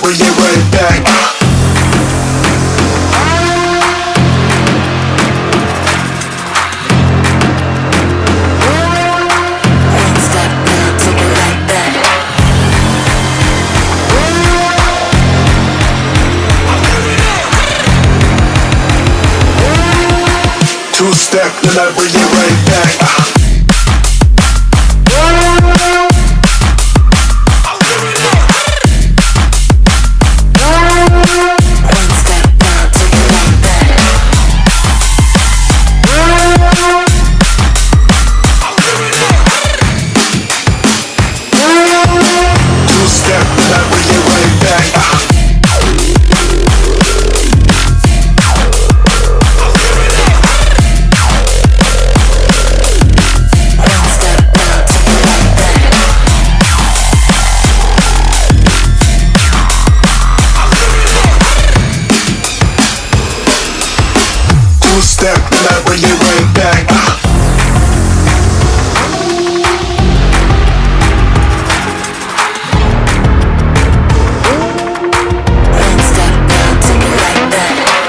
bring it right back. One step now, take it right back. Two step, then I bring it right back. Step, and I bring it right back. One step now, take it right back. One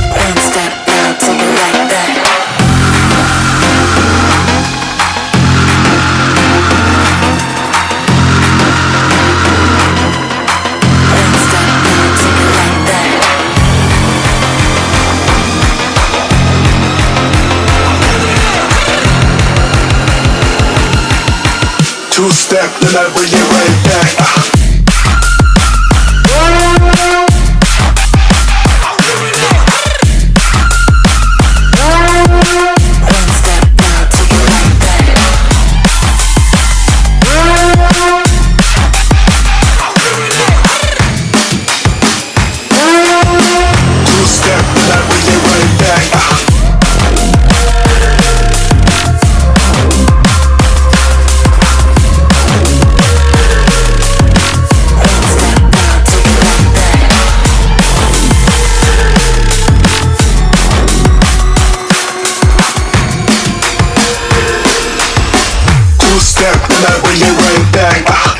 step now, take it right back. Two step, then I bring it right back. Step, and I bring it right back.